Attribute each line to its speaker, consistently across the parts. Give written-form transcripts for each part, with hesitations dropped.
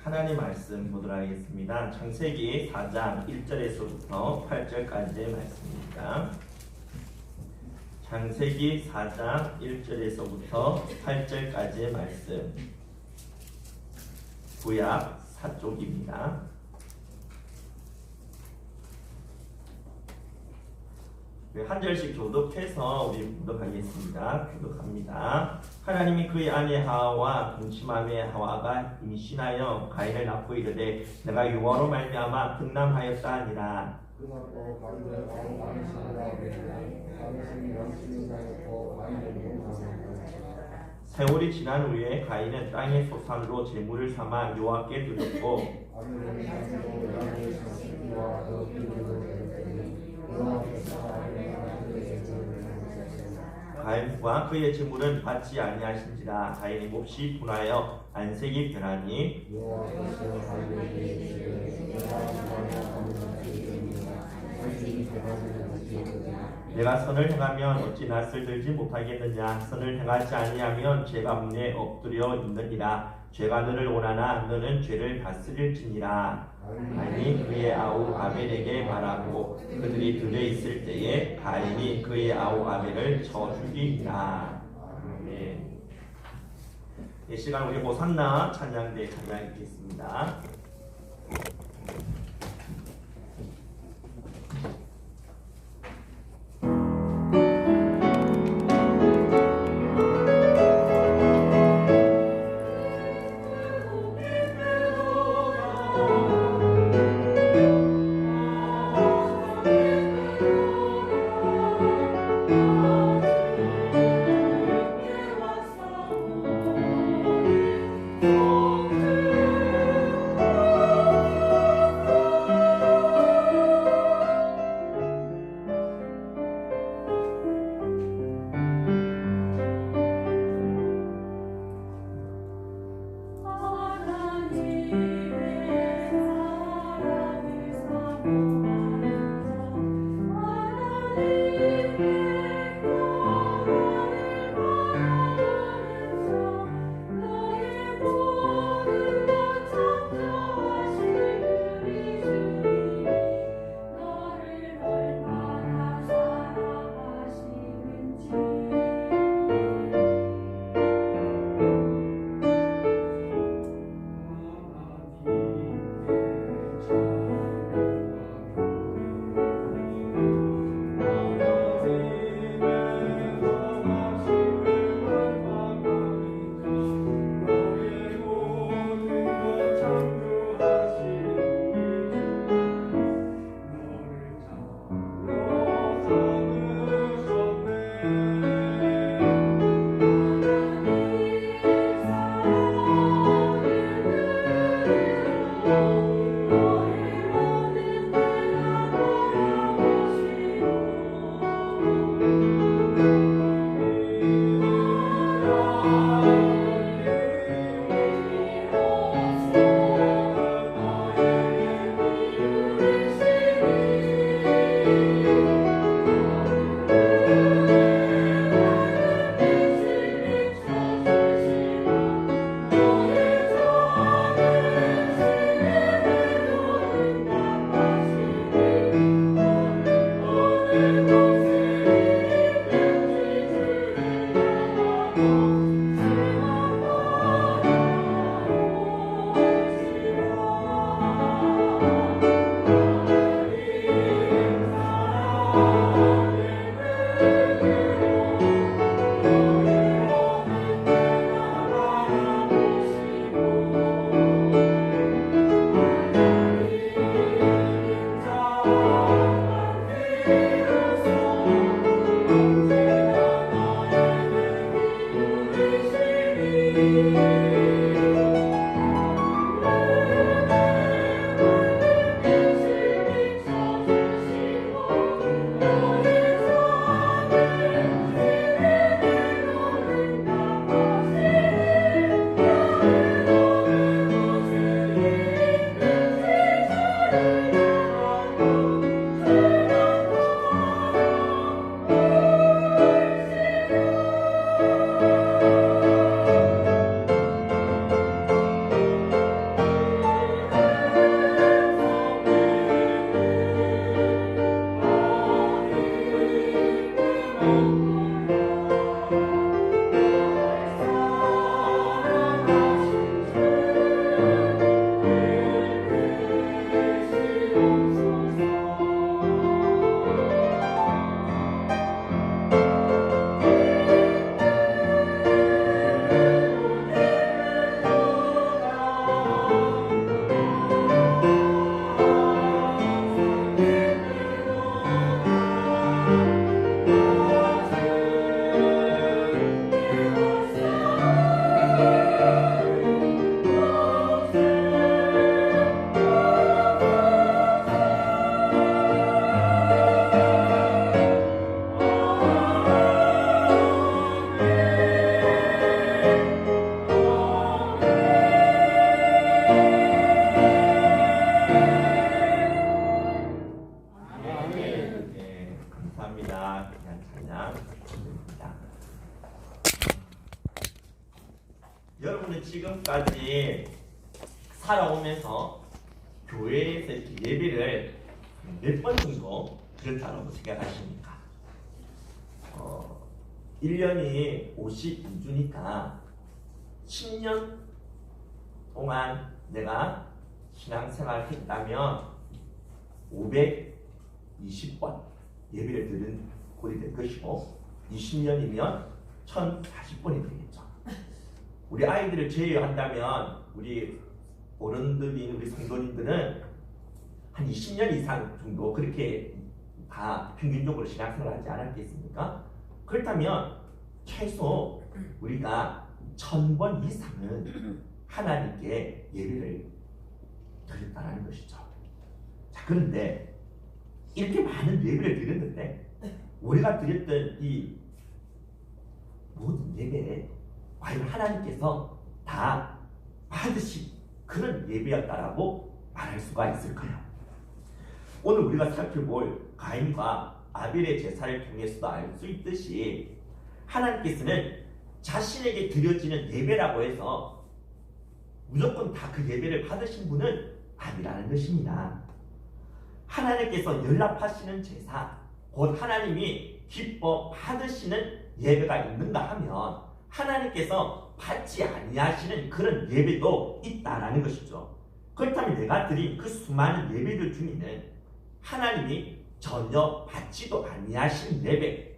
Speaker 1: 하나님 말씀 보도록 하겠습니다. 창세기 4장 1절에서부터 8절까지의 말씀입니다. 창세기 4장 1절에서부터 8절까지의 말씀, 구약 사쪽입니다. 한 절씩 교독해서 우리 교독하겠습니다. 교독합니다. 하나님이 그의 아내 하와와 동침함에 하와가 임신하여 가인을 낳고 이르되 내가 유어로 말미암아 등남하였다 하니라. 세월이 지난 후에 가인은 땅의 소산으로 제물을 삼아 여호와께 드렸고 가인과 그의 제물은 받지 아니하신지라. 가인이 몹시 분하여 안색이 변하니 내가 선을 행하면 어찌 낯을 들지 못하겠느냐. 선을 행하지 아니하면 죄가 문에 엎드려 있느니라. 죄가 너를 원하나 너는 죄를 다스릴지니라. 가인이 그의 아우 아벨에게 말하고 그들이 들여 있을 때에 가인이 그의 아우 아벨을 쳐 죽이니라. 아멘. 이 시간 우리 호산나 찬양대 찬양하겠습니다. 지금까지 살아오면서 교회에서 예배를 몇 번 정도 드렸다고 생각하십니까? 1년이 52주니까 10년 동안 내가 신앙생활을 했다면 520번 예배를 드린 꼴이 될 것이고 20년이면 1040번이 되겠죠. 우리 아이들을 제외한다면 우리 어른들인 우리 성도님들은 한 20년 이상 정도 그렇게 다 평균적으로 신앙생활을 하지 않았겠습니까? 그렇다면 최소 우리가 1000번 이상은 하나님께 예배를 드렸다는 것이죠. 자, 그런데 이렇게 많은 예배를 드렸는데 우리가 드렸던 이 모든 예배에 과연 하나님께서 다 받으신 그런 예배였다라고 말할 수가 있을까요? 오늘 우리가 살펴볼 가인과 아벨의 제사를 통해서도 알 수 있듯이 하나님께서는 자신에게 드려지는 예배라고 해서 무조건 다 그 예배를 받으신 분은 아니라는 것입니다. 하나님께서 연락하시는 제사, 곧 하나님이 기뻐 받으시는 예배가 있는가 하면 하나님께서 받지 아니하시는 그런 예배도 있다라는 것이죠. 그렇다면 내가 드린 그 수많은 예배들 중에는 하나님이 전혀 받지도 아니하신 예배,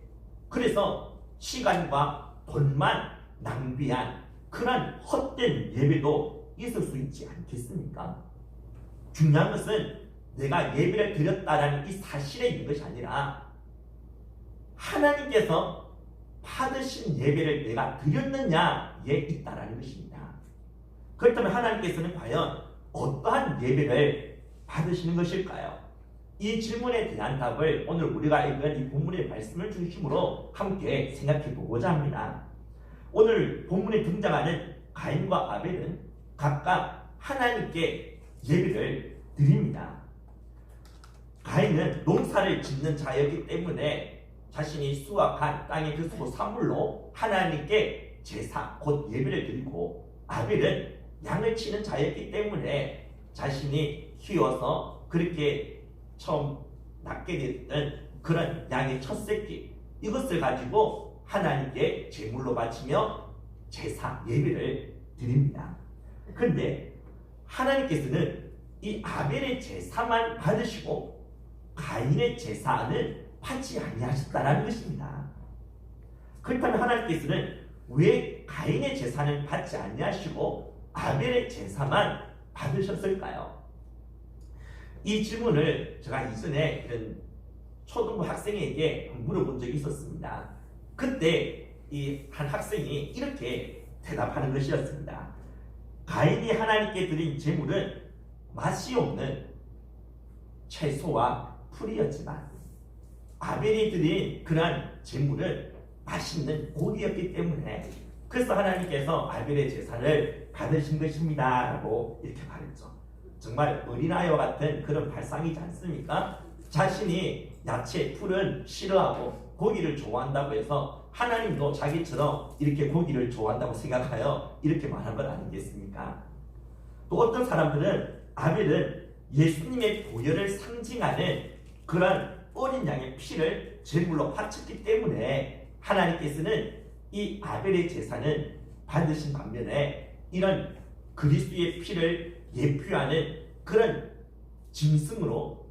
Speaker 1: 그래서 시간과 돈만 낭비한 그런 헛된 예배도 있을 수 있지 않겠습니까? 중요한 것은 내가 예배를 드렸다라는 이 사실에 있는 것이 아니라 하나님께서 받으신 예배를 내가 드렸느냐에 있다라는 것입니다. 그렇다면 하나님께서는 과연 어떠한 예배를 받으시는 것일까요? 이 질문에 대한 답을 오늘 우리가 읽은 이 본문의 말씀을 중심으로 함께 생각해 보고자 합니다. 오늘 본문에 등장하는 가인과 아벨은 각각 하나님께 예배를 드립니다. 가인은 농사를 짓는 자였기 때문에 자신이 수확한 땅의 그 수산물로 하나님께 제사, 곧 예배를 드리고, 아벨은 양을 치는 자였기 때문에 자신이 키워서 그렇게 처음 낳게 됐던 그런 양의 첫 새끼, 이것을 가지고 하나님께 제물로 바치며 제사, 예배를 드립니다. 그런데 하나님께서는 이 아벨의 제사만 받으시고 가인의 제사는 받지 아니하셨다라는 것입니다. 그렇다면 하나님께서는 왜 가인의 제사는 받지 아니하시고 아벨의 제사만 받으셨을까요? 이 질문을 제가 이전에 이런 초등부 학생에게 물어본 적이 있었습니다. 그때 이 한 학생이 이렇게 대답하는 것이었습니다. 가인이 하나님께 드린 제물은 맛이 없는 채소와 풀이었지만 아벨이 드린 그러한 제물은 맛있는 고기였기 때문에 그래서 하나님께서 아벨의 제사를 받으신 것입니다 라고 이렇게 말했죠. 정말 어린아이와 같은 그런 발상이지 않습니까? 자신이 야채, 풀은 싫어하고 고기를 좋아한다고 해서 하나님도 자기처럼 이렇게 고기를 좋아한다고 생각하여 이렇게 말한 것 아니겠습니까? 또 어떤 사람들은 아벨은 예수님의 보혈을 상징하는 그런 어린 양의 피를 제물로 바쳤기 때문에 하나님께서는 이 아벨의 제사는 받으신 반면에 이런 그리스도의 피를 예표하는 그런 짐승으로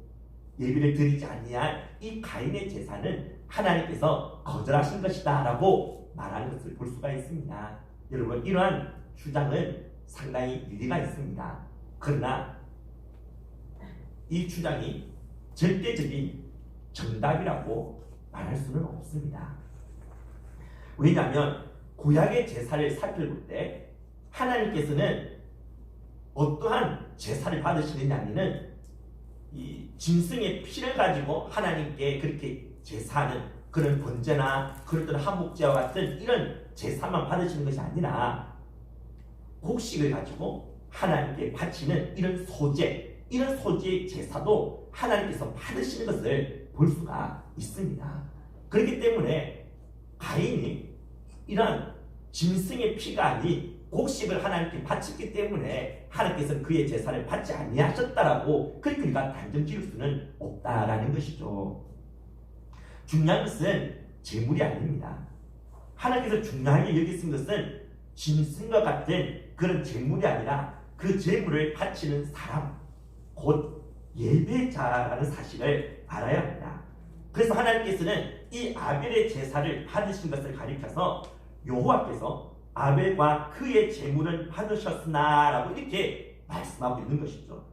Speaker 1: 예배를 드리지 아니한 이 가인의 제사는 하나님께서 거절하신 것이다 라고 말하는 것을 볼 수가 있습니다. 여러분, 이러한 주장은 상당히 일리가 있습니다. 그러나 이 주장이 절대적인 정답이라고 말할 수는 없습니다. 왜냐하면 구약의 제사를 살펴볼 때 하나님께서는 어떠한 제사를 받으시느냐면은 이 짐승의 피를 가지고 하나님께 그렇게 제사하는 그런 번제나 그런 한목제와 같은 이런 제사만 받으시는 것이 아니라 곡식을 가지고 하나님께 바치는 이런 소제, 이런 소제의 제사도 하나님께서 받으시는 것을 볼 수가 있습니다. 그렇기 때문에 가인이 이런 짐승의 피가 아닌 곡식을 하나님께 바쳤기 때문에 하나님께서는 그의 제사를 받지 아니하셨다라고 그렇게 우리가 단정 지을 수는 없다라는 것이죠. 중요한 것은 재물이 아닙니다. 하나님께서 중요하게 여기신 것은 짐승과 같은 그런 재물이 아니라 그 재물을 바치는 사람, 곧 예배자라는 사실을 알아야 합니다. 그래서 하나님께서는 이 아벨의 제사를 받으신 것을 가리켜서 여호와께서 아벨과 그의 재물은 받으셨으나 라고 이렇게 말씀하고 있는 것이죠.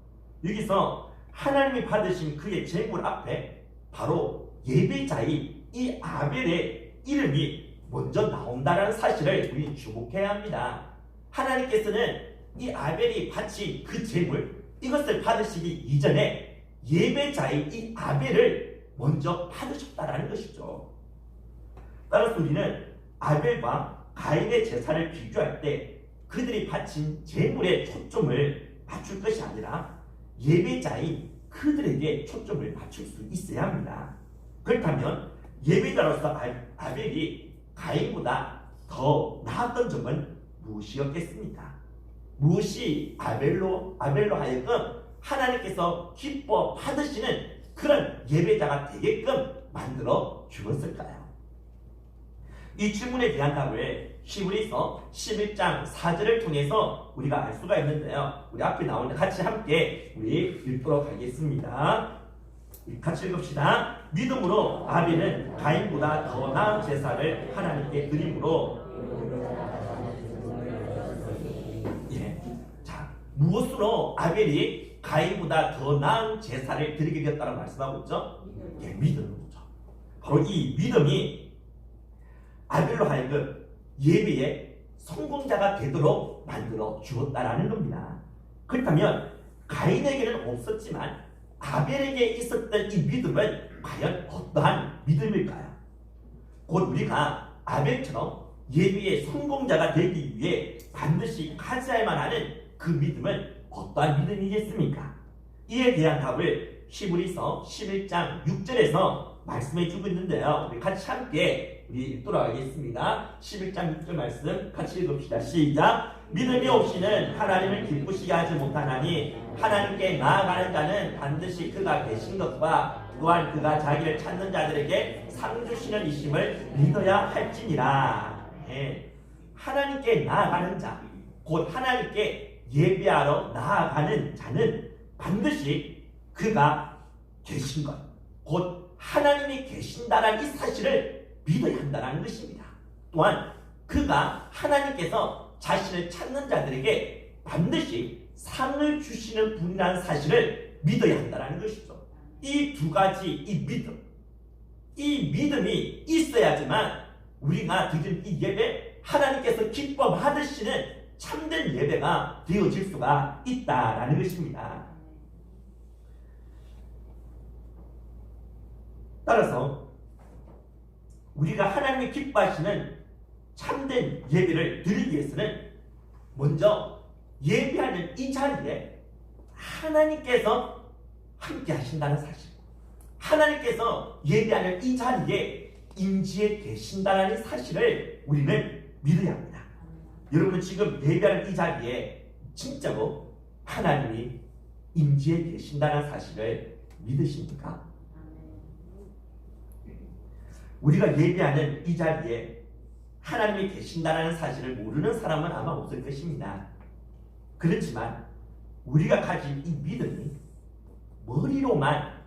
Speaker 1: 여기서 하나님이 받으신 그의 재물 앞에 바로 예배자의 이 아벨의 이름이 먼저 나온다는 사실을 우리는 주목해야 합니다. 하나님께서는 이 아벨이 바친 그 재물, 이것을 받으시기 이전에 예배자의 이 아벨을 먼저 받으셨다라는 것이죠. 따라서 우리는 아벨과 가인의 제사를 비교할 때 그들이 바친 제물에 초점을 맞출 것이 아니라 예배자인 그들에게 초점을 맞출 수 있어야 합니다. 그렇다면 예배자로서 아벨이 가인보다 더 나았던 점은 무엇이었겠습니까? 무엇이 아벨로 하여금 하나님께서 기뻐 받으시는 그런 예배자가 되게끔 만들어 주었을까요? 이 질문에 대한 답을 히브리서 11장 4절을 통해서 우리가 알 수가 있는데요. 우리 앞에 나오는데 같이 함께 우리 읽도록 하겠습니다. 같이 읽읍시다. 믿음으로 아벨은 가인보다 더 나은 제사를 하나님께 드림으로 자, 무엇으로 아벨이 가인보다 더 나은 제사를 드리게 되었다고 말씀하고 있죠? 믿음으로죠. 바로 이 믿음이 아벨로 하여금 예배의 성공자가 되도록 만들어 주었다라는 겁니다. 그렇다면 가인에게는 없었지만 아벨에게 있었던 이 믿음은 과연 어떠한 믿음일까요? 곧 우리가 아벨처럼 예배의 성공자가 되기 위해 반드시 가져야만 하는 그 믿음은 어떠한 믿음이겠습니까? 이에 대한 답을 히브리서 11장 6절에서 말씀해 주고 있는데요. 우리 같이 함께 우리 읽도록 하겠습니다. 11장 6절 말씀 같이 읽읍시다. 시작. 믿음이 없이는 하나님을 기쁘시게 하지 못하나니 하나님께 나아가는 자는 반드시 그가 계신 것과 또한 그가 자기를 찾는 자들에게 상 주시는 이심을 믿어야 할지니라. 하나님께 나아가는 자, 곧 하나님께 예배하러 나아가는 자는 반드시 그가 계신 것, 곧 하나님이 계신다라는 이 사실을 믿어야 한다는 것입니다. 또한 그가 하나님께서 자신을 찾는 자들에게 반드시 상을 주시는 분이라는 사실을 믿어야 한다는 것이죠. 이 두 가지 이 믿음이 있어야지만 우리가 드린 이 예배, 하나님께서 기뻐 받으시는 참된 예배가 되어질 수가 있다라는 것입니다. 따라서 우리가 하나님이 기뻐하시는 참된 예배를 드리기 위해서는 먼저 예배하는 이 자리에 하나님께서 함께 하신다는 사실, 하나님께서 예배하는 이 자리에 임지에 계신다는 사실을 우리는 믿어야 합니다. 여러분 지금 예배하는 이 자리에 진짜로 하나님이 임지에 계신다는 사실을 믿으십니까? 우리가 예배하는 이 자리에 하나님이 계신다는 사실을 모르는 사람은 아마 없을 것입니다. 그렇지만 우리가 가진 이 믿음이 머리로만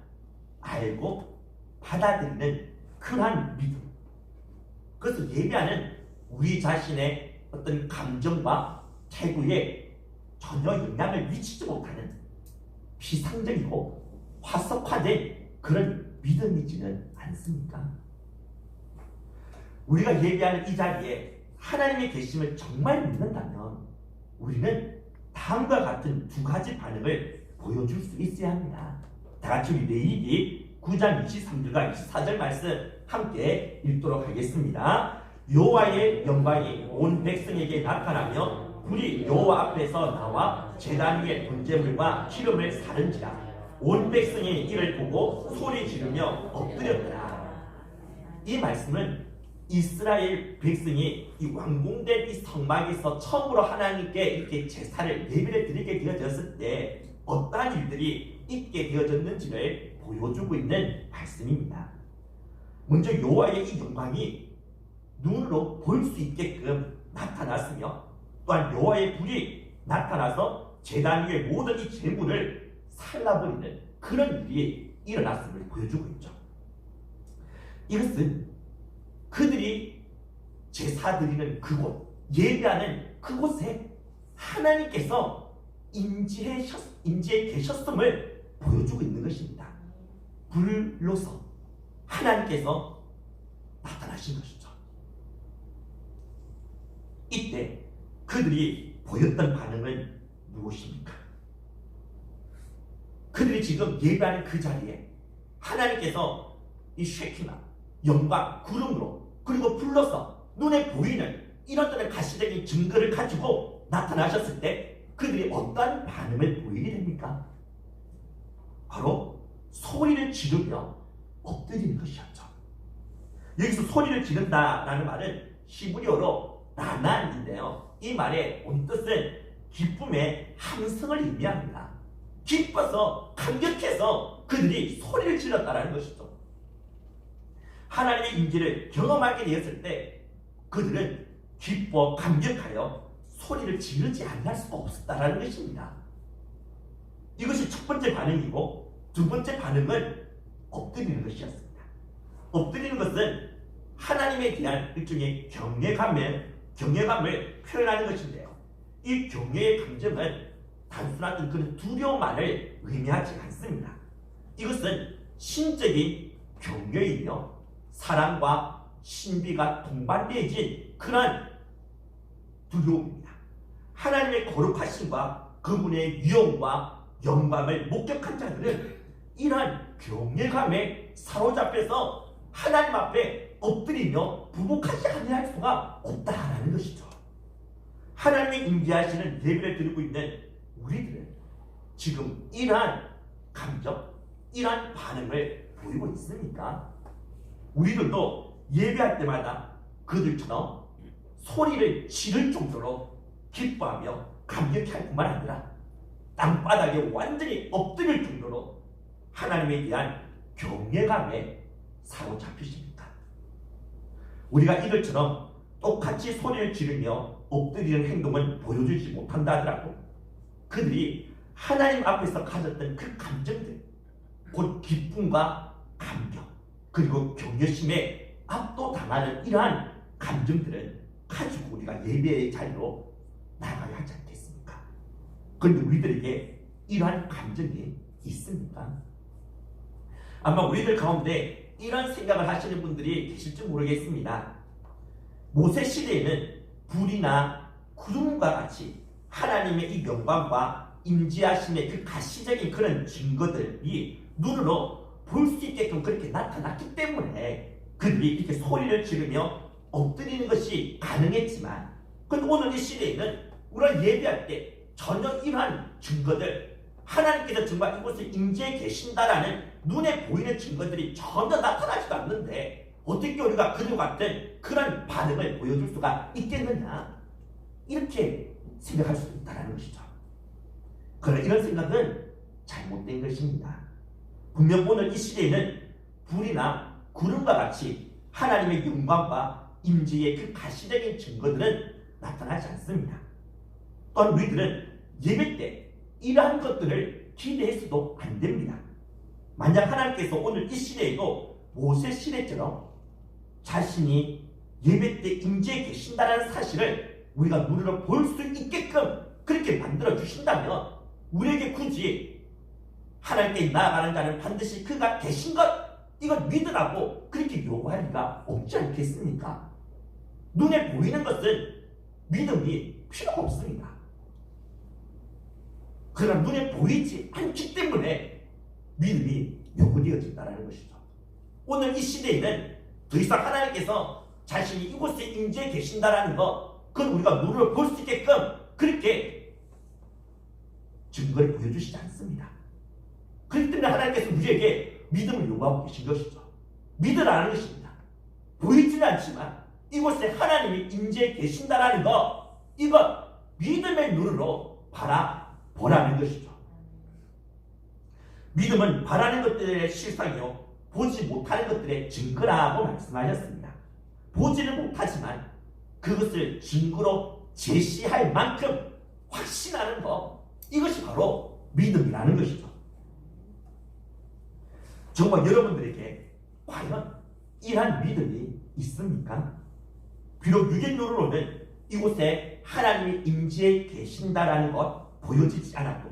Speaker 1: 알고 받아들이는 그러한 믿음, 그것을 예배하는 우리 자신의 어떤 감정과 태도에 전혀 영향을 미치지 못하는 비상적이고 화석화된 그런 믿음이지는 않습니까? 우리가 예배하는 이 자리에 하나님의 계심을 정말 믿는다면 우리는 다음과 같은 두 가지 반응을 보여줄 수 있어야 합니다. 다 같이 우리 레위기 9장 23절과 24절 말씀 함께 읽도록 하겠습니다. 여호와의 영광이 온 백성에게 나타나며 불이 여호와 앞에서 나와 제단 위에 번제물과 기름을 사른지라. 온 백성이 이를 보고 소리 지르며 엎드렸더라. 이 말씀은 이스라엘 백성이 이 완공된 이 성막에서 처음으로 하나님께 이렇게 제사를 예배를 드리게 되어졌을 때 어떠한 일들이 있게 되어졌는지를 보여주고 있는 말씀입니다. 먼저 여호와의 이 영광이 눈으로 볼 수 있게끔 나타났으며 또한 여호와의 불이 나타나서 제단 위의 모든 이 제물을 살라버리는 그런 일이 일어났음을 보여주고 있죠. 이것은 그들이 제사 드리는 그곳, 예배하는 그곳에 하나님께서 임재해 계셨음을 보여주고 있는 것입니다. 불로서 하나님께서 나타나신 것이죠. 이때 그들이 보였던 반응은 무엇입니까? 그들이 지금 예배하는 그 자리에 하나님께서 이 쉐키나 영광, 구름으로 그리고 불러서 눈에 보이는 이런 가시적인 증거를 가지고 나타나셨을 때 그들이 어떠한 반응을 보이게 됩니까? 바로 소리를 지르며 엎드리는 것이었죠. 여기서 소리를 지른다라는 말은 히브리어로 라난인데요. 이 말의 본뜻은 기쁨의 함성을 의미합니다. 기뻐서 감격해서 그들이 소리를 질렀다라는 것이죠. 하나님의 임재를 경험하게 되었을 때 그들은 기뻐 감격하여 소리를 지르지 않을 수가 없었다라는 것입니다. 이것이 첫 번째 반응이고 두 번째 반응은 엎드리는 것이었습니다. 엎드리는 것은 하나님에 대한 일종의 경외감을 표현하는 것인데요. 이 경외의 감정은 단순한 그런 두려움만을 의미하지 않습니다. 이것은 신적인 경외이며 사랑과 신비가 동반되어진 그런 두려움입니다. 하나님의 거룩하심과 그분의 위엄과 영광을 목격한 자들은 이러한 경외감에 사로잡혀서 하나님 앞에 엎드리며 부복하지 않을 수가 없다라는 것이죠. 하나님의 임재하시는 예배를 드리고 있는 우리들은 지금 이러한 감정, 이러한 반응을 보이고 있습니까? 우리들도 예배할 때마다 그들처럼 소리를 지를 정도로 기뻐하며 감격할 뿐만 아니라 땅바닥에 완전히 엎드릴 정도로 하나님에 대한 경외감에 사로잡히십니까? 우리가 이들처럼 똑같이 소리를 지르며 엎드리는 행동을 보여주지 못한다 하더라도 그들이 하나님 앞에서 가졌던 그 감정들, 곧 기쁨과 감격, 그리고 경외심에 압도당하는 이러한 감정들은 가지고 우리가 예배의 자리로 나가야 하지 않겠습니까? 그런데 우리들에게 이러한 감정이 있습니까? 아마 우리들 가운데 이런 생각을 하시는 분들이 계실지 모르겠습니다. 모세 시대에는 불이나 구름과 같이 하나님의 이 영광과 임재하심의 그 가시적인 그런 증거들이 눈으로 볼 수 있게끔 그렇게 나타났기 때문에 그들이 이렇게 소리를 지르며 엎드리는 것이 가능했지만, 근데 오늘 이 시대에는 우리가 예배할 때 전혀 이러한 증거들, 하나님께서 정말 이곳에 임재해 계신다라는 눈에 보이는 증거들이 전혀 나타나지도 않는데 어떻게 우리가 그들과 같은 그런 반응을 보여줄 수가 있겠느냐, 이렇게 생각할 수 있다는 것이죠. 그러나 이런 생각은 잘못된 것입니다. 분명 오늘 이 시대에는 불이나 구름과 같이 하나님의 영광과 임재의 그 가시적인 증거들은 나타나지 않습니다. 또한 우리들은 예배 때 이러한 것들을 기대해서도 안 됩니다. 만약 하나님께서 오늘 이 시대에도 모세 시대처럼 자신이 예배 때 임재해 계신다는 사실을 우리가 눈으로 볼 수 있게끔 그렇게 만들어 주신다면 우리에게 굳이 하나님께 나아가는 자는 반드시 그가 계신 것, 이걸 믿으라고 그렇게 요구할 리가 없지 않겠습니까? 눈에 보이는 것은 믿음이 필요가 없습니다. 그러나 눈에 보이지 않기 때문에 믿음이 요구되어진다는 것이죠. 오늘 이 시대에는 더 이상 하나님께서 자신이 이곳에 임재해 계신다는 것, 그건 우리가 눈으로 볼 수 있게끔 그렇게 증거를 보여주시지 않습니다. 그렇기 때문에 하나님께서 우리에게 믿음을 요구하고 계신 것이죠. 믿으라는 것입니다. 보이지는 않지만 이곳에 하나님이 임재해 계신다라는 것, 이것 믿음의 눈으로 바라보라는 것이죠. 믿음은 바라는 것들의 실상이요 보지 못하는 것들의 증거라고 말씀하셨습니다. 보지는 못하지만 그것을 증거로 제시할 만큼 확신하는 것, 이것이 바로 믿음이라는 것이죠. 정말 여러분들에게 과연 이러한 믿음이 있습니까? 비록 유견론으로는 이곳에 하나님이 임재해 계신다라는 것 보여지지 않아도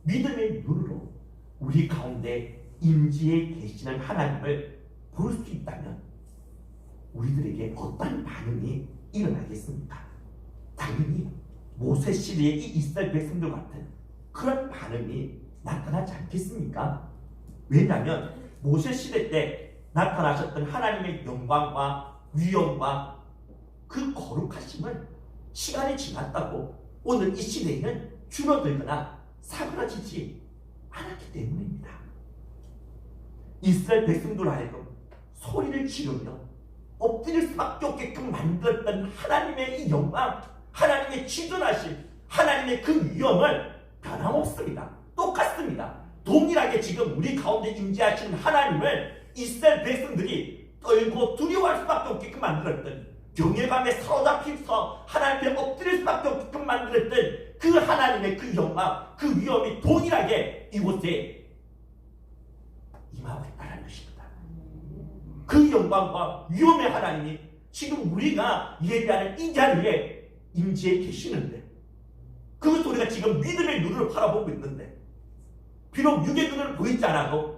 Speaker 1: 믿음의 눈으로 우리 가운데 임재해 계시는 하나님을 볼 수 있다면 우리들에게 어떤 반응이 일어나겠습니까? 당연히 모세 시대의 이 이스라엘 백성들 같은 그런 반응이 나타나지 않겠습니까? 왜냐하면 모세 시대 때 나타나셨던 하나님의 영광과 위엄과 그 거룩하심은 시간이 지났다고 오늘 이 시대에는 줄어들거나 사그라지지 않았기 때문입니다. 이스라엘 백성들 하여금 소리를 지르며 엎드릴 수밖에 없게끔 만들었던 하나님의 이 영광, 하나님의 지존하심, 하나님의 그 위엄을 변함없습니다. 똑같습니다. 동일하게 지금 우리 가운데 임재하시는 하나님을 이스라엘 백성들이 떨고 두려워할 수밖에 없게끔 만들었던, 경외감에 사로잡혀서 하나님 앞에 엎드릴 수밖에 없게끔 만들었던 그 하나님의 그 영광, 그 위엄이 동일하게 이곳에 임하고 있다는 것입니다. 그 영광과 위엄의 하나님이 지금 우리가 예배하는 이 자리에 임재해 계시는데, 그것을 우리가 지금 믿음의 눈으로 바라보고 있는데, 비록 육의 눈으로 보이지 않아도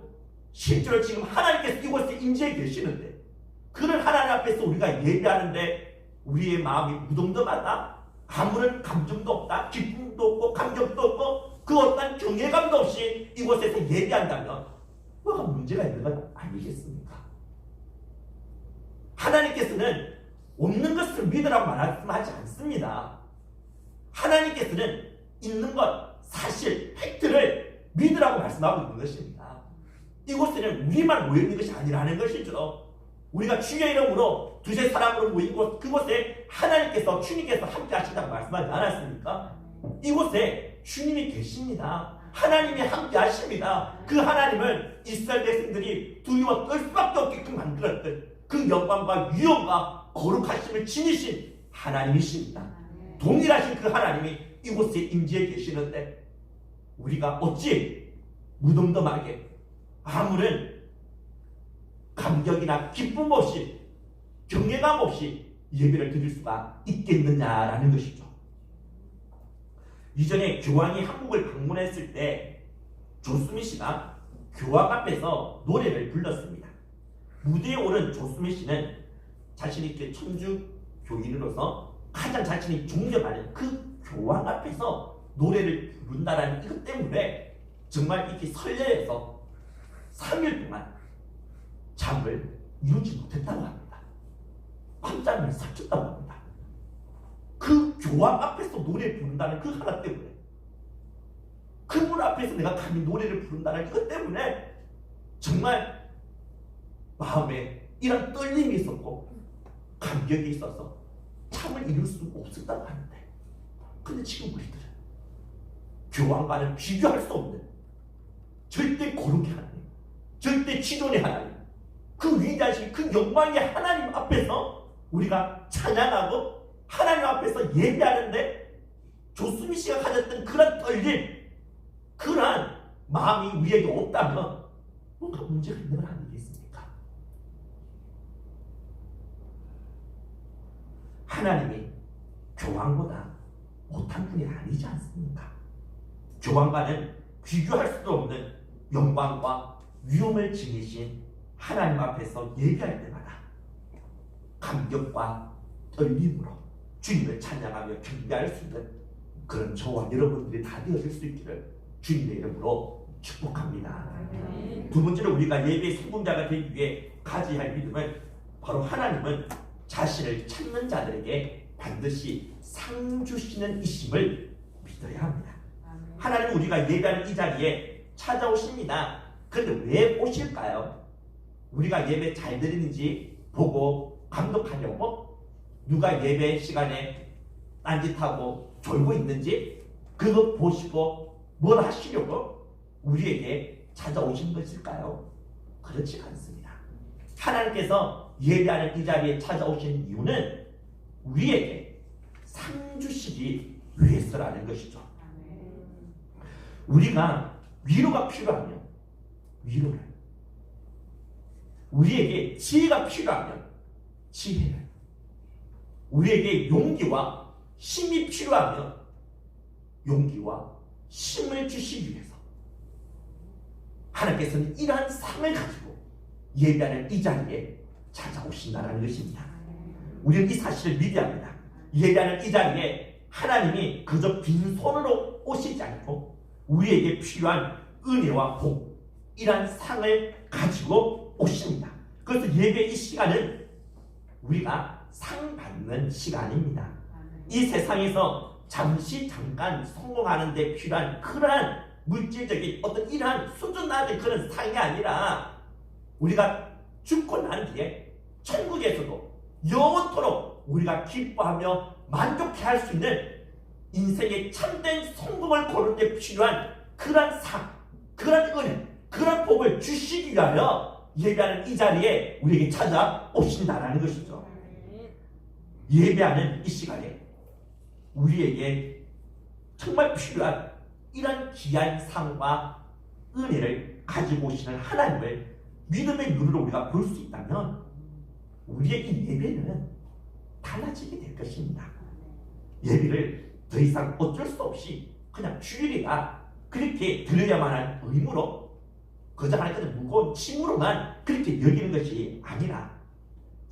Speaker 1: 실제로 지금 하나님께서 이곳에 임재해 계시는데, 그런 하나님 앞에서 우리가 예배하는데 우리의 마음이 무덤덤하다, 아무런 감정도 없다, 기쁨도 없고 감격도 없고 그 어떤 경외감도 없이 이곳에서 예배한다면 뭐가 문제가 있는 건 아니겠습니까? 하나님께서는 없는 것을 믿으라고 말씀하지 않습니다. 하나님께서는 있는 것, 사실, 팩트를 믿으라고 말씀하고 있는 것입니다. 이곳에는 우리만 모여 있는 것이 아니라는 것이죠. 우리가 주의 이름으로 두세 사람으로 모인 곳, 그곳에 하나님께서, 주님께서 함께 하신다고 말씀하지 않았습니까? 이곳에 주님이 계십니다. 하나님이 함께 하십니다. 그 하나님을 이스라엘 백성들이 두려워 떨 수밖에 없게끔 만들었던 그 영광과 위엄과 거룩하심을 지니신 하나님이십니다. 동일하신 그 하나님이 이곳에 임재해 계시는데 우리가 어찌 무덤덤하게 아무런 감격이나 기쁨 없이 경외감 없이 예배를 드릴 수가 있겠느냐라는 것이죠. 이전에 교황이 한국을 방문했을 때 조수미 씨가 교황 앞에서 노래를 불렀습니다. 무대에 오른 조수미 씨는 자신이 그 천주 교인으로서 가장 자신이 존경하는 그 교황 앞에서 노래를 부른다라는 이것 때문에 정말 이렇게 설레에서 3일 동안 잠을 이루지 못했다고 합니다. 밤잠을 삭혔다고 합니다. 그 교황 앞에서 노래 부른다는 그 하나 때문에, 그분 앞에서 내가 감히 노래를 부른다는 이것 때문에 정말 마음에 이런 떨림이 있었고 감격이 있어서 잠을 이룰 수 없었다고 하는데, 근데 지금 우리들은 교황과는 비교할 수 없는 절대 거룩의 하나님, 절대 지존의 하나님, 그 위대하신 그 영광의 하나님 앞에서 우리가 찬양하고 하나님 앞에서 예배하는데 조수미 씨가 가졌던 그런 떨림, 그러한 마음이 우리에게 없다면 뭔가 문제가 있는 건 아니겠습니까? 하나님이 교황보다 못한 분이 아니지 않습니까? 교황과는 비교할 수도 없는 영광과 위엄을 지니신 하나님 앞에서 예배할 때마다 감격과 떨림으로 주님을 찬양하며 경배할 수 있는 그런 저와 여러분들이 다 되어질 수 있기를 주님의 이름으로 축복합니다. 두 번째로 우리가 예배의 성공자가 되기 위해 가져야 할 믿음은 바로 하나님은 자신을 찾는 자들에게 반드시 상 주시는 이심을 믿어야 합니다. 하나님은 우리가 예배하는 이 자리에 찾아오십니다. 그런데 왜 오실까요? 우리가 예배 잘 드리는지 보고 감독하려고? 누가 예배 시간에 딴짓하고 졸고 있는지 그거 보시고 뭘 하시려고 우리에게 찾아오신 것일까요? 그렇지 않습니다. 하나님께서 예배하는 이 자리에 찾아오신 이유는 우리에게 상 주시기 위해서라는 것이죠. 우리가 위로가 필요하면 위로를, 우리에게 지혜가 필요하면 지혜를, 우리에게 용기와 힘이 필요하면 용기와 힘을 주시기 위해서 하나님께서는 이러한 상을 가지고 예배하는 이 자리에 찾아오신다는 것입니다. 우리는 이 사실을 믿어야 합니다. 예배하는 이 자리에 하나님이 그저 빈손으로 오시지 않고 우리에게 필요한 은혜와 복, 이러한 상을 가지고 오십니다. 그래서 예배 이 시간은 우리가 상 받는 시간입니다. 이 세상에서 잠깐 성공하는 데 필요한 그러한 물질적인 어떤 이러한 수준 낮은 그런 상이 아니라 우리가 죽고 난 뒤에 천국에서도 영원토록 우리가 기뻐하며 만족해할 수 있는 인생의 참된 성공을 거는 데 필요한 그러한 상, 그러한 은혜, 그러한 복을 주시기 위하여 예배하는 이 자리에 우리에게 찾아오신다는 것이죠. 예배하는 이 시간에 우리에게 정말 필요한 이런 귀한 상과 은혜를 가지고 오시는 하나님을 믿음의 눈으로 우리가 볼 수 있다면 우리의 이 예배는 달라지게 될 것입니다. 예배를 더 이상 어쩔 수 없이 그냥 주일이가 그렇게 드려야만 한 의무로 그저 하나의 무거운 짐으로만 그렇게 여기는 것이 아니라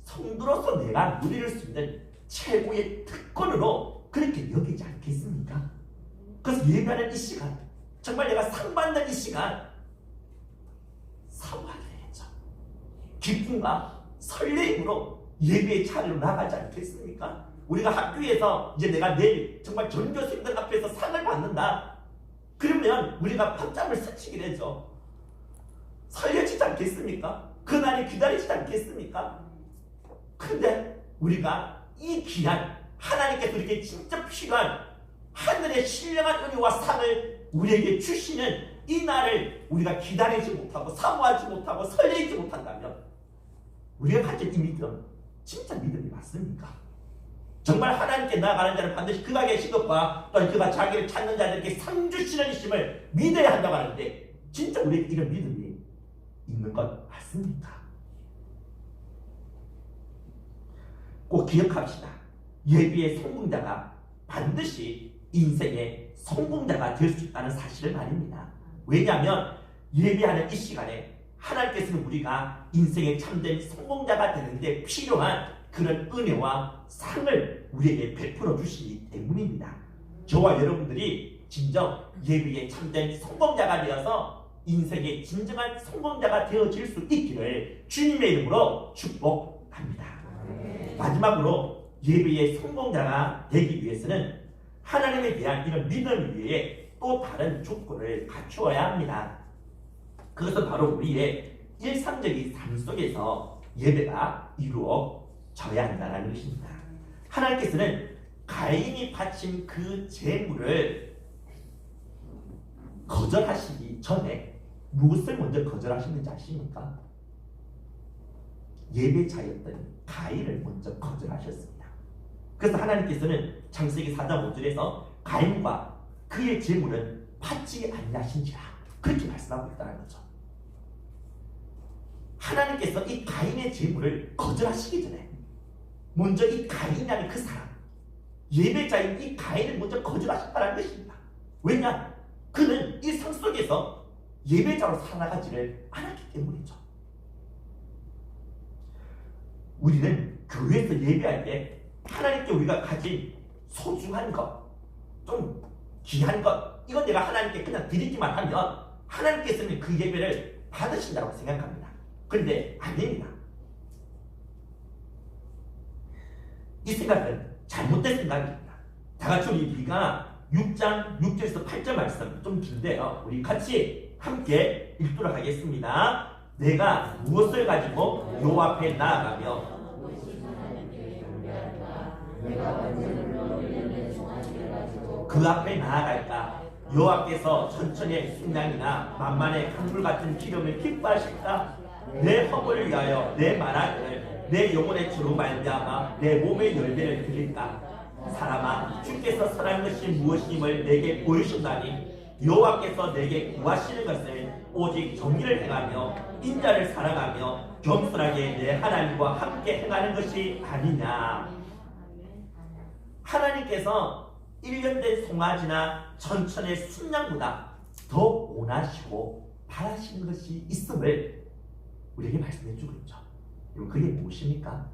Speaker 1: 성도로서 내가 누릴 수 있는 최고의 특권으로 그렇게 여기지 않겠습니까? 그래서 예배하는 이 시간, 정말 내가 상 받는 이 시간 사모하게 되겠죠. 기쁨과 설레임으로 예배의 자리로 나가지 않겠습니까? 우리가 학교에서 이제 내가 내일 정말 전교생들 앞에서 상을 받는다. 그러면 우리가 밤잠을 설치게 되죠. 설레지지 않겠습니까? 그날이 기다리지 않겠습니까? 근데 우리가 이 귀한 하나님께서 이렇게 진짜 필요한 하늘의 신령한 은혜와 상을 우리에게 주시는 이 날을 우리가 기다리지 못하고 사모하지 못하고 설레지 못한다면 우리가 가진 이 믿음 진짜 믿음이 맞습니까? 정말 하나님께 나아가는 자는 반드시 그가 계신 것과 또한 그가 자기를 찾는 자들에게 상 주시는 이심을 믿어야 한다고 하는데 진짜 우리에게 이런 믿음이 있는 것 맞습니까? 꼭 기억합시다. 예배의 성공자가 반드시 인생의 성공자가 될 수 있다는 사실을 말입니다. 왜냐하면 예배하는 이 시간에 하나님께서는 우리가 인생의 참된 성공자가 되는데 필요한 그런 은혜와 상을 우리에게 베풀어 주시기 때문입니다. 저와 여러분들이 진정 예배의 참된 성공자가 되어서 인생의 진정한 성공자가 되어질 수 있기를 주님의 이름으로 축복합니다. 마지막으로 예배의 성공자가 되기 위해서는 하나님에 대한 이런 믿음 위에 또 다른 조건을 갖추어야 합니다. 그것은 바로 우리의 일상적인 삶 속에서 예배가 이루어져야 한다는 것입니다. 하나님께서는 가인이 바친 그 제물을 거절하시기 전에 무엇을 먼저 거절하셨는지 아십니까? 예배자였던 가인을 먼저 거절하셨습니다. 그래서 하나님께서는 창세기 4장 5절에서 가인과 그의 제물은 받지 아니하신지라 그렇게 말씀하고 있다는 거죠. 하나님께서 이 가인의 제물을 거절하시기 전에 먼저 이 가인이라는 그 사람, 예배자인 이 가인을 먼저 거절하셨다는 것입니다. 왜냐? 그는 이 상 속에서 예배자로 살아가지를 않았기 때문이죠. 우리는 교회에서 예배할 때 하나님께 우리가 가진 소중한 것, 좀 귀한 것, 이건 내가 하나님께 그냥 드리기만 하면 하나님께서는 그 예배를 받으신다고 생각합니다. 그런데 아닙니다. 이 생각은 잘못된 생각입니다. 다 같이 우리 리가 6장 6절에서 8절 말씀 좀 긴데요. 우리 같이 함께 읽도록 하겠습니다. 내가 무엇을 가지고 여호와 앞에 나아가며 그 앞에 나아갈까? 여호와께서 천천의 순양이나 만만의 강물 같은 기름을 기뻐하실까? 내 허물을 위하여 내 말하기를 내 영혼의 주로 말미암아 내 몸의 열매를 드릴까? 사람아, 주께서 선한 것이 무엇임을 내게 보이신다니 여호와께서 내게 구하시는 것을 오직 정의를 행하며 인자를 사랑하며 겸손하게 내 하나님과 함께 행하는 것이 아니냐. 하나님께서 1년 된 송아지나 천천의 순양보다 더 원하시고 바라시는 것이 있음을 우리에게 말씀해 주고 있죠. 그게 무엇입니까?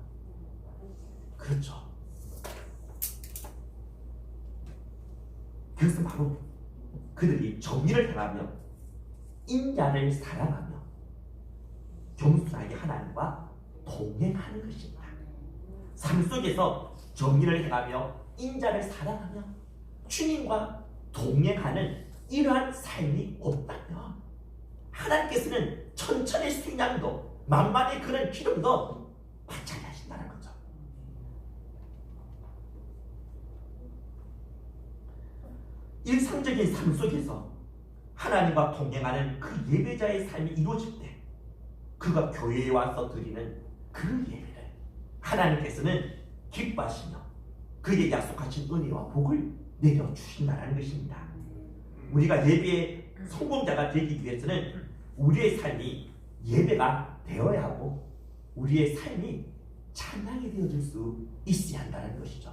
Speaker 1: 그렇죠. 그것은 바로 그들이 정의를 행하며 인자를 사랑하며 겸손하게 하나님과 동행하는 것입니다. 삶 속에서 정의를 행하며 인자를 사랑하며 주님과 동행하는 이러한 삶이 없다면 하나님께서는 천천의 순양도 만만의 그런 기름도 받지 않으신다는 거죠. 일상적인 삶 속에서 하나님과 동행하는 그 예배자의 삶이 이루어질 때 그가 교회에 와서 드리는 그 예배를 하나님께서는 기뻐하시며 그에게 약속하신 은혜와 복을 내려주신다는 것입니다. 우리가 예배의 성공자가 되기 위해서는 우리의 삶이 예배가 되어야 하고 우리의 삶이 찬양이 되어질 수 있어야 한다는 것이죠.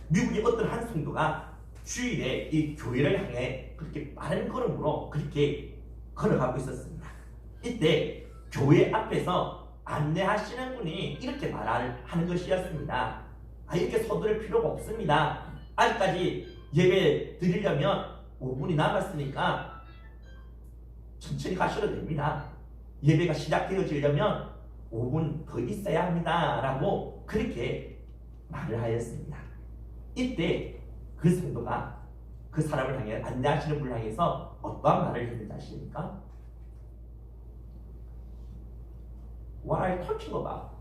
Speaker 1: 미국의 어떤 한 성도가 주일에 이 교회를 향해 그렇게 빠른 걸음으로 그렇게 걸어가고 있었습니다. 이때 교회 앞에서 안내하시는 분이 이렇게 말하는 것이었습니다. 이렇게 서두를 필요가 없습니다. 아직까지 예배 드리려면 5분이 남았으니까 천천히 가셔도 됩니다. 예배가 시작되어지려면 5분 더 있어야 합니다. 라고 그렇게 말을 하였습니다. 이때 그 성도가 그 사람을 향해 안내하시는 분을 향해서 어떠한 말을 했는지 아십니까? What are you talking about?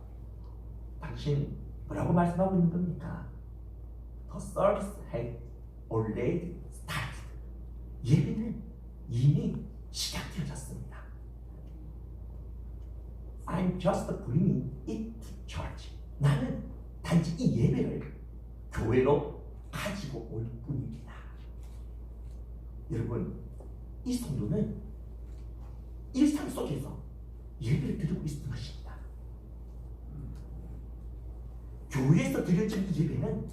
Speaker 1: 당신 뭐라고 말씀하고 있는 겁니까? The service had already started. 예배는 이미 시작되어졌습니다. I'm just bringing it to church. 나는 단지 이 예배를 교회로 가지고 올 뿐입니다. 여러분, 이 성도는 일상 속에서 예배를 드리고 있는 것입니다. 교회에서 드려지는 예배는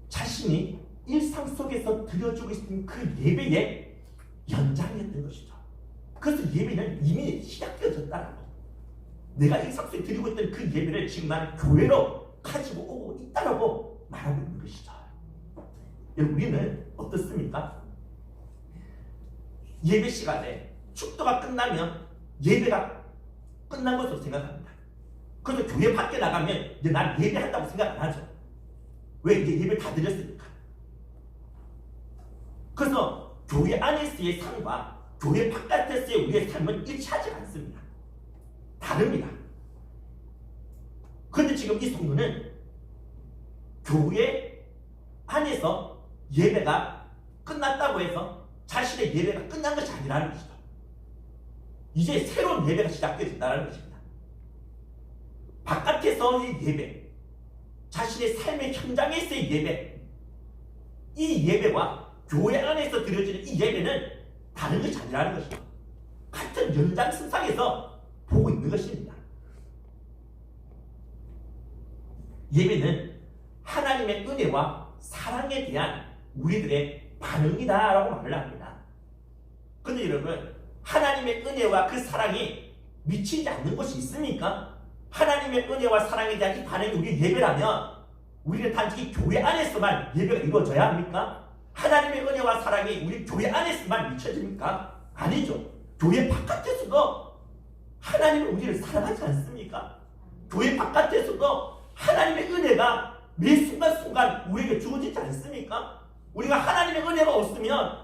Speaker 1: 자신이 일상 속에서 드려주고 있는 그 예배의 연장이었던 것이죠. 그래서 예배는 이미 시작되어졌다는 거. 내가 일상 속에 드리고 있던 그 예배를 지금 나는 교회로 가지고 오고 있다라고 말하고 있는 것이죠. 여러분, 우리는 어떻습니까? 예배 시간에 축도가 끝나면 예배가 끝난 것으로 생각합니다. 그래서 교회 밖에 나가면 이제 난 예배한다고 생각 안 하죠. 왜? 이제 예배 다 드렸으니까. 그래서 교회 안에서의 삶과 교회 바깥에서의 우리의 삶은 일치하지 않습니다. 다릅니다. 그런데 지금 이 성도는 교회 안에서 예배가 끝났다고 해서 자신의 예배가 끝난 것이 아니라는 것이죠. 이제 새로운 예배가 시작되어진다는 것입니다. 바깥에서의 예배, 자신의 삶의 현장에서의 예배, 이 예배와 교회 안에서 드려지는 이 예배는 다른 것이 아니라는 것이죠. 같은 연장선상에서 보고 있는 것입니다. 예배는 하나님의 은혜와 사랑에 대한 우리들의 반응이다라고 말을 합니다. 그런데 여러분, 하나님의 은혜와 그 사랑이 미치지 않는 것이 있습니까? 하나님의 은혜와 사랑에 대한 이 반응이 우리 예배라면 우리는 단지 이 교회 안에서만 예배가 이루어져야 합니까? 하나님의 은혜와 사랑이 우리 교회 안에서만 미쳐집니까? 아니죠. 교회 바깥에서도 하나님은 우리를 사랑하지 않습니까? 교회 바깥에서도 하나님의 은혜가 매 순간순간 우리에게 주어지지 않습니까? 우리가 하나님의 은혜가 없으면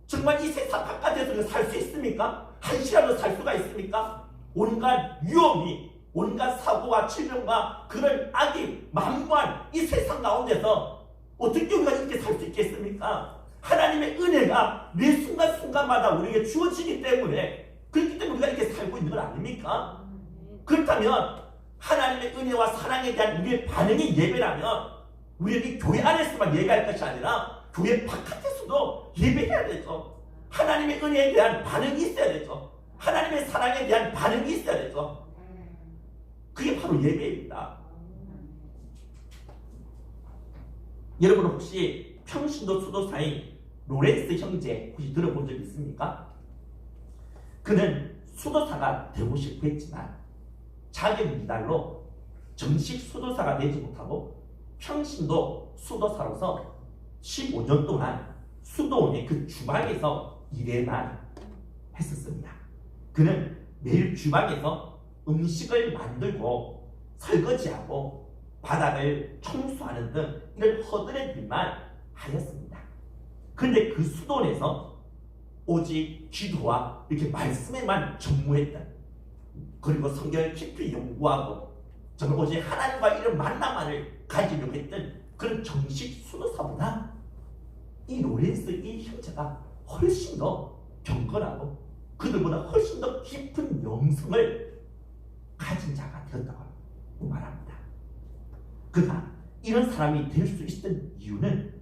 Speaker 1: 정말 이 세상 바깥에서 살 수 있습니까? 한시라도 살 수가 있습니까? 온갖 위험이 온갖 사고와 질병과 그런 악이 만무한 이 세상 가운데서 어떻게 우리가 이렇게 살 수 있겠습니까? 하나님의 은혜가 매 순간순간마다 우리에게 주어지기 때문에, 그렇기 때문에 우리가 이렇게 살고 있는 건 아닙니까? 그렇다면 하나님의 은혜와 사랑에 대한 우리의 반응이 예배라면 우리는 교회 안에서만 예배할 것이 아니라 교회 바깥에서도 예배해야 되죠. 하나님의 은혜에 대한 반응이 있어야 되죠. 하나님의 사랑에 대한 반응이 있어야 되죠. 그게 바로 예배입니다. 여러분 혹시 평신도 수도사인 로렌스 형제 혹시 들어본 적 있습니까? 그는 수도사가 되고 싶어 했지만 자격 미달로 정식 수도사가 되지 못하고 평신도 수도사로서 15년 동안 수도원의 그 주방에서 일에만 했었습니다. 그는 매일 주방에서 음식을 만들고 설거지하고 바닥을 청소하는 등 이런 허드렛 일만 하였습니다. 그런데 그 수도원에서 오직 기도와 이렇게 말씀에만 전무했던, 그리고 성경을 깊이 연구하고 정말 오직 하나님과 이런 만남만을 가지려고 했던 그런 정식 수도사보다 이 로렌스 이 형제가 훨씬 더 경건하고 그들보다 훨씬 더 깊은 영성을 가진 자가 되었다고 말합니다. 그가 이런 사람이 될 수 있었던 이유는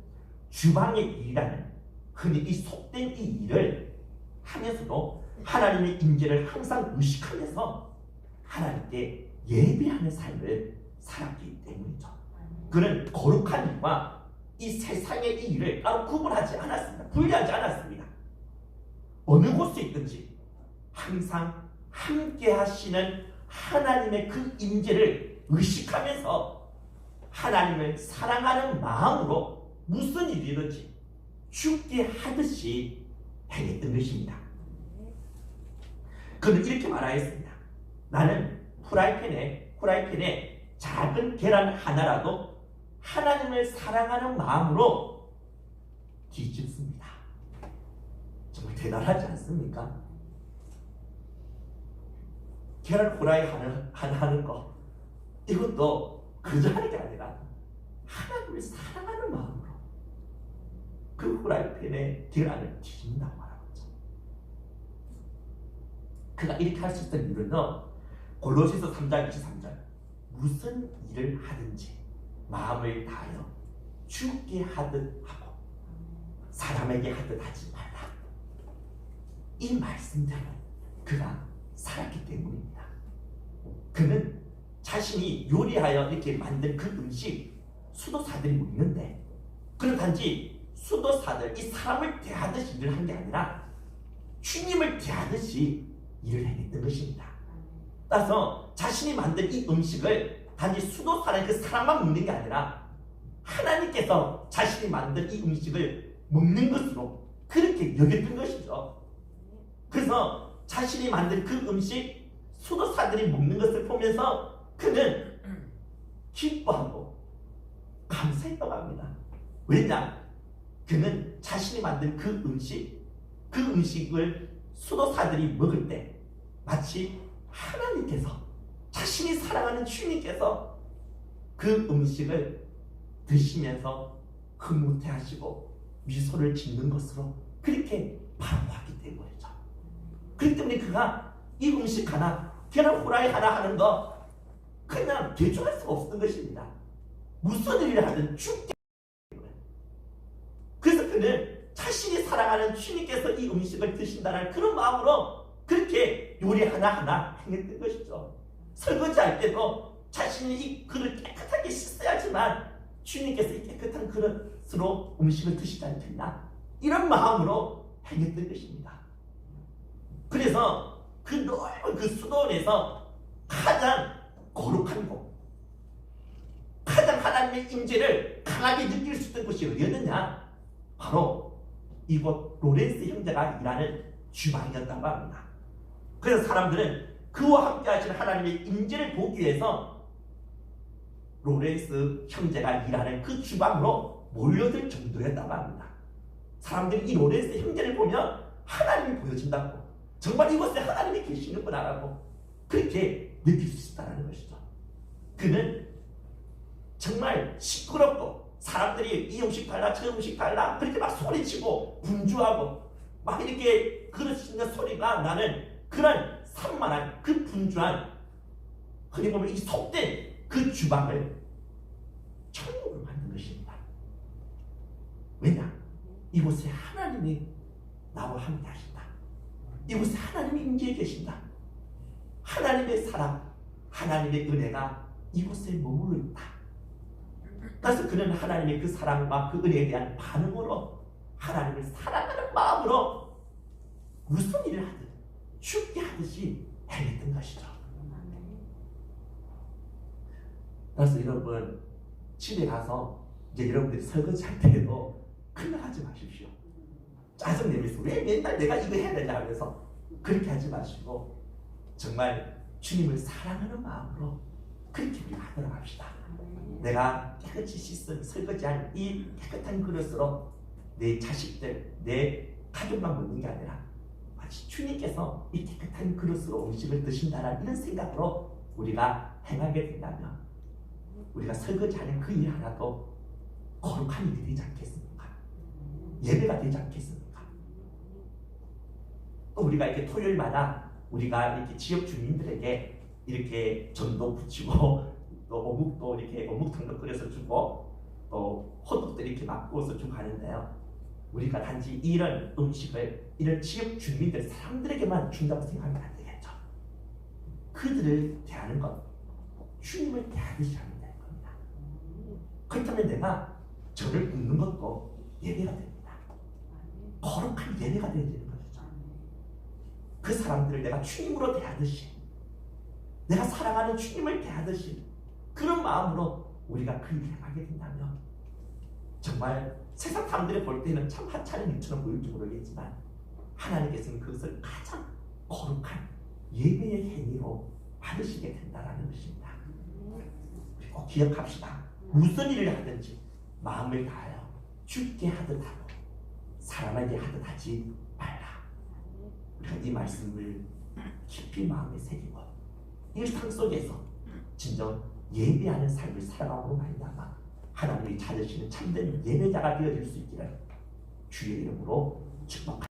Speaker 1: 주방의 일이라는 흔히 이 속된 이 일을 하면서도 하나님의 임재를 항상 의식하면서 하나님께 예배하는 삶을 살았기 때문이죠. 그는 거룩한 일과 이 세상의 이 일을 따로 구분하지 않았습니다. 분리하지 않았습니다. 어느 곳에 있든지 항상 함께 하시는 하나님의 그 임재를 의식하면서 하나님을 사랑하는 마음으로 무슨 일이든지 죽게 하듯이 행했던 것입니다. 그는 이렇게 말하였습니다. 나는 프라이팬에 작은 계란 하나라도 하나님을 사랑하는 마음으로 뒤집습니다. 정말 대단하지 않습니까? 계란 후라이 하나 하는 거, 이것도 그저 하는 게 아니라 하나님을 사랑하는 마음으로 그 후라이팬에 계란을 뒤집는다고 말하고 있죠. 그가 이렇게 할 수 있던 이유는 골로새서 3장 23절 무슨 일을 하든지 마음을 다하여 주께 하듯 하고 사람에게 하듯 하지 말라. 이 말씀대로 그가 살았기 때문입니다. 그는 자신이 요리하여 이렇게 만든 그 음식 수도사들이 먹는데, 그는 단지 수도사들 이 사람을 대하듯이 일을 한 게 아니라 주님을 대하듯이 일을 해냈던 것입니다. 따라서 자신이 만든 이 음식을 단지 수도사라는 그 사람만 먹는 게 아니라 하나님께서 자신이 만든 이 음식을 먹는 것으로 그렇게 여겼던 것이죠. 그래서 자신이 만든 그 음식 수도사들이 먹는 것을 보면서 그는 기뻐하고 감사했다고 합니다. 왜냐? 그는 자신이 만든 그 음식을 수도사들이 먹을 때 마치 하나님께서, 자신이 사랑하는 주님께서 그 음식을 드시면서 흐뭇해하시고 미소를 짓는 것으로 그렇게 바라보았기 때문이죠. 그렇기 때문에 그가 이 음식 하나, 계란 후라이 하나 하는 거 그냥 대충할 수가 없었던 것입니다. 무슨 일을 하든 죽게. 그래서 그는 자신이 사랑하는 주님께서 이 음식을 드신다는 그런 마음으로 그렇게 요리 하나하나 행했던 것이죠. 설거지할 때도 자신이 이 그릇 깨끗하게 씻어야지만 주님께서 이 깨끗한 그릇으로 음식을 드시지 않겠나, 이런 마음으로 행했던 것입니다. 그래서 그 넓은 그 수도원에서 가장 거룩한 곳, 가장 하나님의 임재를 강하게 느낄 수 있던 곳이 어디였느냐? 바로 이곳 로렌스 형제가 일하는 주방이었다고 합니다. 그래서 사람들은 그와 함께 하시는 하나님의 임재를 보기 위해서 로렌스 형제가 일하는 그 주방으로 몰려들 정도였다고 합니다. 사람들이 이 로렌스 형제를 보면 하나님이 보여진다고, 정말 이곳에 하나님이 계시는구나라고, 그렇게 느낄 수 있다는 것이죠. 그는 정말 시끄럽고 사람들이 이 음식 달라 저 음식 달라 그렇게 막 소리치고 분주하고 막 이렇게 그러시는 소리가 나는 그런 산만한 그 분주한 흔히 보면 이 속된 그 주방을 천국으로 만든 것입니다. 왜냐? 이곳에 하나님이 나와 함께 하신다. 이곳에 하나님이 임재해 계신다. 하나님의 사랑, 하나님의 은혜가 이곳에 머물러 있다. 그래서 그는 하나님의 그 사랑과 그 은혜에 대한 반응으로 하나님을 사랑하는 마음으로 무슨 일을 하든 죽게 하듯이 행했던 것이죠. 그래서 여러분 집에 가서 이제 여러분들이 설거지 할 때에도 큰일 하지 마십시오. 짜증내면서 왜 맨날 내가 이거 해야 되냐 하면서 그렇게 하지 마시고 정말 주님을 사랑하는 마음으로 그렇게 우리가 하도록 합시다. 내가 깨끗이 씻은 설거지한 이 깨끗한 그릇으로 내 자식들, 내 가족만 먹는 게 아니라 마치 주님께서 이 깨끗한 그릇으로 음식을 드신다는 이런 생각으로 우리가 행하게 된다면 우리가 설거지하는 그 일 하나도 거룩한 일이 되지 않겠습니까? 예배가 되지 않겠습니까? 또 우리가 이렇게 토요일마다 우리가 이렇게 지역 주민들에게 이렇게 전도 붙이고 또 어묵도 이렇게 어묵탕도 끓여서 주고 또 호떡도 이렇게 맛구어서 주고 하는데요. 우리가 단지 이런 음식을 이런 지역 주민들 사람들에게만 준다고 생각하면 안 되겠죠. 그들을 대하는 것, 주님을 대하듯이 하면 되는 겁니다. 그렇다면 내가 저를 굽는 것도 예배가 됩니다. 거룩한 예배가 되어야 되는 것이죠. 그 사람들을 내가 주님으로 대하듯이 내가 사랑하는 주님을 대하듯이 그런 마음으로 우리가 그 일을 하게 된다면 정말 세상 사람들이 볼 때는 참 하찮은 일처럼 보일지 모르겠지만 하나님께서는 그것을 가장 거룩한 예배의 행위로 받으시게 된다는 것입니다. 우리 꼭 기억합시다. 무슨 일을 하든지 마음을 다하여 주께 하듯 하고 사람에게 하듯 하지 말라. 우리가 이 말씀을 깊이 마음에 새기고 일상 속에서 진정 예배하는 삶을 살아가고 말미암아 하나님이 찾으시는 참된 예배자가 되어질 수 있기를 주의 이름으로 축복합니다.